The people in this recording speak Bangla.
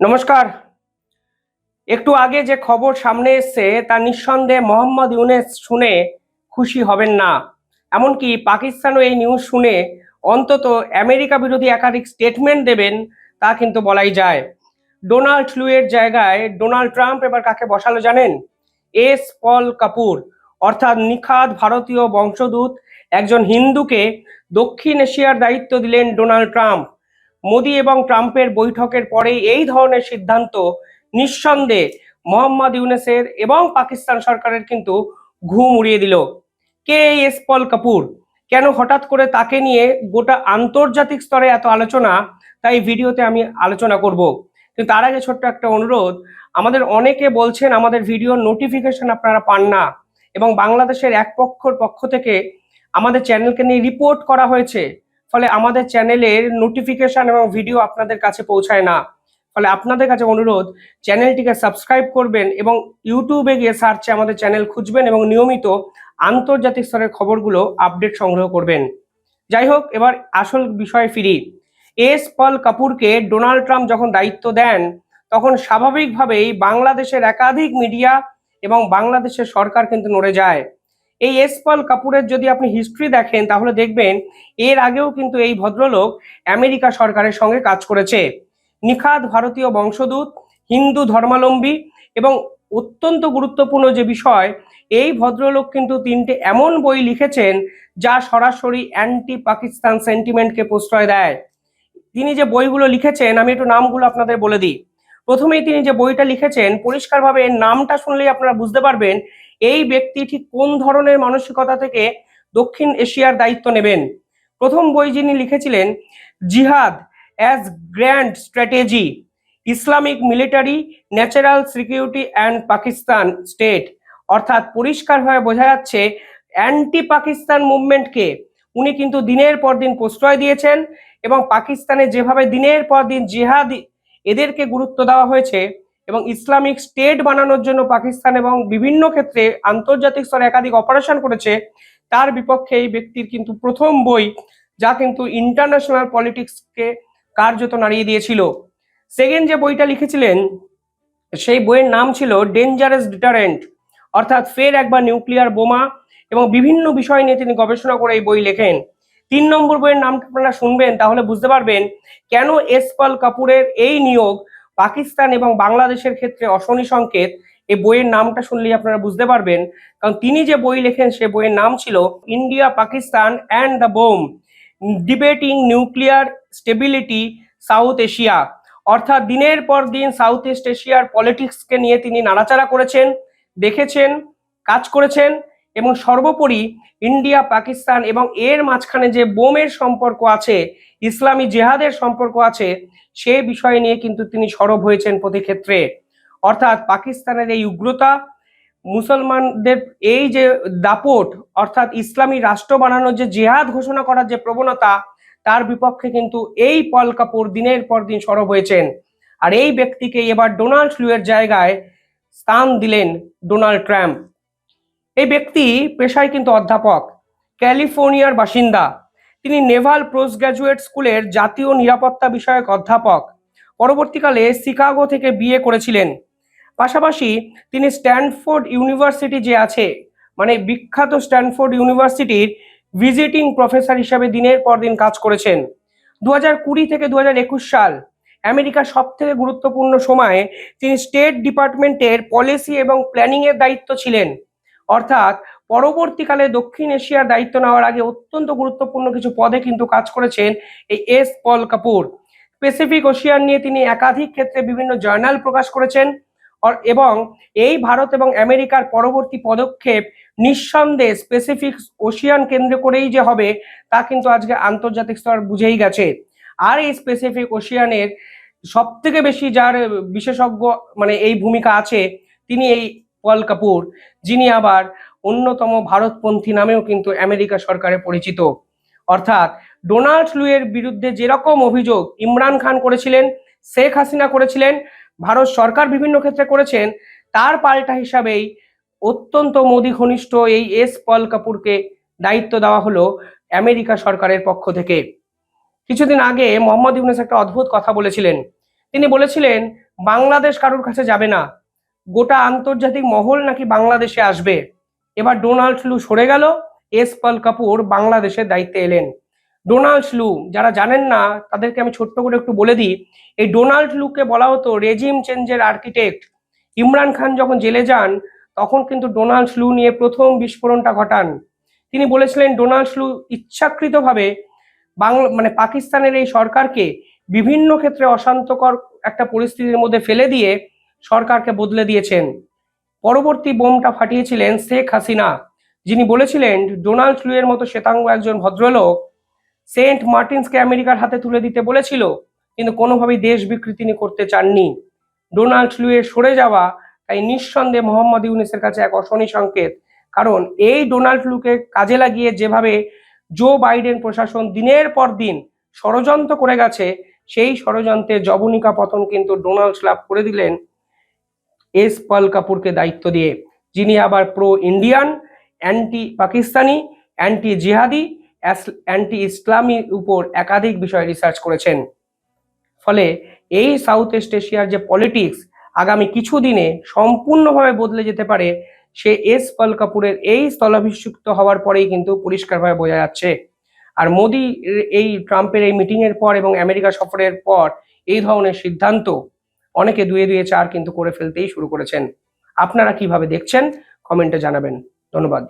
নমস্কার। একটু আগে যে খবর সামনে এসছে তা নিঃসন্দেহে মোহাম্মদ ইউনূস শুনে খুশি হবেন না। এমনকি পাকিস্তানও এই নিউজ শুনে অন্তত আমেরিকা বিরোধী একাধিক স্টেটমেন্ট দেবেন তা কিন্তু বলাই যায়। ডোনাল্ড ট্রুয়ের জায়গায় ডোনাল্ড ট্রাম্প এবার কাকে বসালো জানেন? এস পল কাপুর, অর্থাৎ নিখাদ ভারতীয় বংশোদ্ভূত একজন হিন্দুকে দক্ষিণ এশিয়ার দায়িত্ব দিলেন ডোনাল্ড ট্রাম্প। মোদি এবং ট্রাম্পের বৈঠকের পরেই এই ধরনের সিদ্ধান্ত নিঃসন্দেহে মোহাম্মদ ইউনূসের এবং পাকিস্তান সরকারের কিন্তু ঘুম উড়িয়ে দিল। কে এই এস পল কাপুর? কেন হঠাৎ করে তাকে নিয়ে গোটা আন্তর্জাতিক স্তরে এত আলোচনা? তাই ভিডিওতে আমি আলোচনা করব। কিন্তু তার আগে ছোট্ট একটা অনুরোধ, আমাদের অনেকে বলছেন আমাদের ভিডিওর নোটিফিকেশন আপনারা পান না, এবং বাংলাদেশের এক পক্ষ থেকে আমাদের চ্যানেলকে নিয়ে রিপোর্ট করা হয়েছে, ফলে আমাদের চ্যানেলের নোটিফিকেশন এবং ভিডিও আপনাদের কাছে পৌঁছায় না। ফলে আপনাদের কাছে অনুরোধ, চ্যানেলটিকে সাবস্ক্রাইব করবেন এবং ইউটিউবে গিয়ে সার্চে আমাদের চ্যানেল খুঁজবেন এবং নিয়মিত আন্তর্জাতিক স্তরের খবরগুলো আপডেট সংগ্রহ করবেন। যাই হোক, এবার আসল বিষয়ে ফিরি। এস পল কাপুরকে ডোনাল্ড ট্রাম্প যখন দায়িত্ব দেন, তখন স্বাভাবিকভাবেই বাংলাদেশের একাধিক মিডিয়া এবং বাংলাদেশের সরকার কিন্তু নড়ে যায়। এই এস পল কাপুরের যদি আপনি হিস্ট্রি দেখেন তাহলে দেখবেন এর আগেও কিন্তু এই ভদ্রলোক আমেরিকা সরকারের সঙ্গে কাজ করেছে। নিখাদ ভারতীয় বংশোদ্ভূত, হিন্দু ধর্মাবলম্বী, এবং অত্যন্ত গুরুত্বপূর্ণ যে বিষয়, এই ভদ্রলোক কিন্তু 3টে এমন বই লিখেছেন যা সরাসরি অ্যান্টি পাকিস্তান সেন্টিমেন্টকে প্রশ্রয় দেয়। তিনি যে বইগুলো লিখেছেন আমি একটু নামগুলো আপনাদের বলে দিই। প্রথমেই তিনি যে বইটা লিখেছেন, পরিষ্কারভাবে এর নামটা শুনলেই আপনারা বুঝতে পারবেন এই ব্যক্তি ঠিক কোন ধরনের মানসিকতা থেকে দক্ষিণ এশিয়ার দায়িত্ব নেবেন। প্রথম বই যিনি লিখেছিলেন, জিহাদ as grand strategy, Islamic military, natural security and Pakistan state. অর্থাৎ পরিষ্কারভাবে বোঝা যাচ্ছে অ্যান্টি পাকিস্তান মুভমেন্টকে উনি কিন্তু দিনের পর দিন প্রশ্রয় দিয়েছেন, এবং পাকিস্তানে যেভাবে দিনের পর দিন জিহাদ এদেরকে গুরুত্ব দেওয়া হয়েছে এবং ইসলামিক স্টেট বানানোর জন্য পাকিস্তান এবং বিভিন্ন ক্ষেত্রে আন্তর্জাতিক স্তরে একাধিক অপারেশন করেছে, তার বিপক্ষে এই ব্যক্তির কিন্তু প্রথম বই, যা কিন্তু ইন্টারন্যাশনাল পলিটিক্সকে কার্যত নাড়িয়ে দিয়েছিল। সেকেন্ড যে বইটা লিখেছিলেন, সেই বইয়ের নাম ছিল ডেঞ্জারাস ডিটারেন্ট, অর্থাৎ ফের একবার নিউক্লিয়ার বোমা, এবং বিভিন্ন বিষয় নিয়ে তিনি গবেষণা করে এই বই লেখেন। 3 নম্বর বইয়ের নামটা আপনারা শুনবেন তাহলে বুঝতে পারবেন কেন এস পল কাপুরের এই নিয়োগ পাকিস্তান এবং বাংলাদেশের ক্ষেত্রে অশনি সংকেত। এই বইয়ের নামটা শুনলেই আপনারা বুঝতে পারবেন, কারণ তিনি যে বই লেখেন সে বইয়ের নাম ছিল India Pakistan and the bomb, debating nuclear stability south Asia. অর্থাৎ দিনের পর দিন সাউথ ইস্ট এশিয়ার পলিটিক্সকে নিয়ে তিনি নাড়াচাড়া করেছেন, দেখেছেন, কাজ করেছেন, এবং সর্বোপরি ইন্ডিয়া পাকিস্তান এবং এর মাঝখানে যে বোমের সম্পর্ক আছে, ইসলামী জেহাদের সম্পর্ক আছে, সে বিষয় নিয়ে কিন্তু তিনি সরব হয়েছেন প্রতি ক্ষেত্রে। অর্থাৎ পাকিস্তানের এই উগ্রতা, মুসলমানদের এই যে দাপট, অর্থাৎ ইসলামী রাষ্ট্র বানানোর যে জেহাদ ঘোষণা করার যে প্রবণতা, তার বিপক্ষে কিন্তু এই পল কাপুর দিনের পর দিন সরব হয়েছেন। আর এই ব্যক্তিকে এবার ডোনাল্ড ট্রুয়ের জায়গায় স্থান দিলেন ডোনাল্ড ট্রাম্প। এই ব্যক্তি পেশায় কিন্তু অধ্যাপক, ক্যালিফোর্নিয়ার বাসিন্দা। তিনি নেভাল পোস্ট গ্রাজুয়েট স্কুলের জাতীয় নিরাপত্তা বিষয়ক অধ্যাপক। পরবর্তীকালে শিকাগো থেকে বিএ করেছিলেন। পাশাপাশি তিনি স্ট্যানফোর্ড ইউনিভার্সিটি যে আছে, মানে বিখ্যাত স্ট্যানফোর্ড ইউনিভার্সিটির ভিজিটিং প্রফেসর হিসাবে দিনের পর দিন কাজ করেছেন। 2020 থেকে 2021 সাল আমেরিকার সব থেকে গুরুত্বপূর্ণ সময়ে তিনি স্টেট ডিপার্টমেন্টের পলিসি এবং প্ল্যানিং এর দায়িত্ব ছিলেন। অর্থাৎ পরবর্তীকালে দক্ষিণ এশিয়ার দায়িত্ব নেওয়ার আগে অত্যন্ত গুরুত্বপূর্ণ কিছু পদে কিন্তু কাজ করেছেন এই এস পল কাপুর। প্যাসিফিক ওশিয়ান নিয়ে তিনি একাধিক ক্ষেত্রে বিভিন্ন জার্নাল প্রকাশ করেছেন, এবং এই ভারত এবং আমেরিকার পরবর্তী পদক্ষেপ নিঃসন্দেহে প্যাসিফিক ওশিয়ান কেন্দ্র করেই যে হবে তা কিন্তু আজকে আন্তর্জাতিক স্তর বুঝেই গেছে। আর এই প্যাসিফিক ওশিয়ানের সব থেকে বেশি যার বিশেষজ্ঞ মানে এই ভূমিকা আছে, তিনি এই পল কাপুর, যিনি আবার অন্যতম ভারতপন্থী নামেও কিন্তু আমেরিকা সরকারে পরিচিত। অর্থাৎ ডোনাল্ড ট্রুয়ের বিরুদ্ধে যেরকম অভিযোগ ইমরান খান করেছিলেন, শেখ হাসিনা করেছিলেন, ভারত সরকার বিভিন্ন ক্ষেত্রে করেছেন, তার পাল্টা হিসাবেই অত্যন্ত মোদি ঘনিষ্ঠ এই এস পল কাপুরকে দায়িত্ব দেওয়া হলো আমেরিকা সরকারের পক্ষ থেকে। কিছুদিন আগে মোহাম্মদ ইউনূস একটা অদ্ভুত কথা বলেছিলেন। তিনি বলেছিলেন বাংলাদেশ কারোর কাছে যাবে না, গোটা আন্তর্জাতিক মহল নাকি বাংলাদেশে আসবে। এবার ডোনাল্ড লু সরে গেল, এস পল কাপুর বাংলাদেশের দায়িত্বে এলেন। ডোনাল্ড লু, যারা জানেন না তাদেরকে আমি ছোট্ট করে একটু বলে দিই, এই ডোনাল্ড লুকে বলা হতো রেজিম চেঞ্জের আর্কিটেক্ট। ইমরান খান যখন জেলে যান তখন কিন্তু ডোনাল্ড লু নিয়ে প্রথম বিস্ফোরণটা ঘটান। তিনি বলেছিলেন ডোনাল্ড লু ইচ্ছাকৃতভাবে পাকিস্তানের এই সরকারকে বিভিন্ন ক্ষেত্রে অশান্তকর একটা পরিস্থিতির মধ্যে ফেলে দিয়ে সরকারকে বদলে দিয়েছেন। পরবর্তী বোমটা ফাটিয়েছিলেন শেখ হাসিনা, যিনি বলেছিলেন ডোনাল্ড লু এর মতো শ্বেতাঙ্গ একজন ভদ্রলোক সেন্ট মার্টিনসকে আমেরিকার হাতে তুলে দিতে বলেছিল, কিন্তু কোনোভাবেই দেশ বিক্রি তিনি করতে চাননি। ডোনাল্ড লু এর সরে যাওয়া তাই নিঃসন্দেহে মোহাম্মদ ইউনূসের কাছে এক অশনি সংকেত। কারণ এই ডোনাল্ড লুকে কাজে লাগিয়ে যেভাবে জো বাইডেন প্রশাসন দিনের পর দিন ষড়যন্ত্র করে গেছে, সেই ষড়যন্ত্রে জবনিকা পতন কিন্তু ডোনাল্ড লাভ করে দিলেন এস পল কাপুরকে দায়িত্ব দিয়ে, যিনি আবার pro Indian, anti Pakistani, anti জিহাদি, অ্যান্টি ইসলামীর উপর একাধিক বিষয় রিসার্চ করেছেন। ফলে এই সাউথ ইস্ট এশিয়ার যে পলিটিক্স আগামী কিছু দিনে সম্পূর্ণভাবে বদলে যেতে পারে, সে এস পল কাপুরের এই স্থলাভিষিক্ত হওয়ার পরেই কিন্তু পরিষ্কারভাবে বোঝা যাচ্ছে। আর মোদি এই ট্রাম্পের এই মিটিং এর পর এবং আমেরিকা সফরের পর এই ধরনের সিদ্ধান্ত অনেকে দুয়ে দুয়ে চার কিন্তু করে ফেলতেই শুরু করেছেন। আপনারা কিভাবে দেখছেন কমেন্টে জানাবেন। ধন্যবাদ।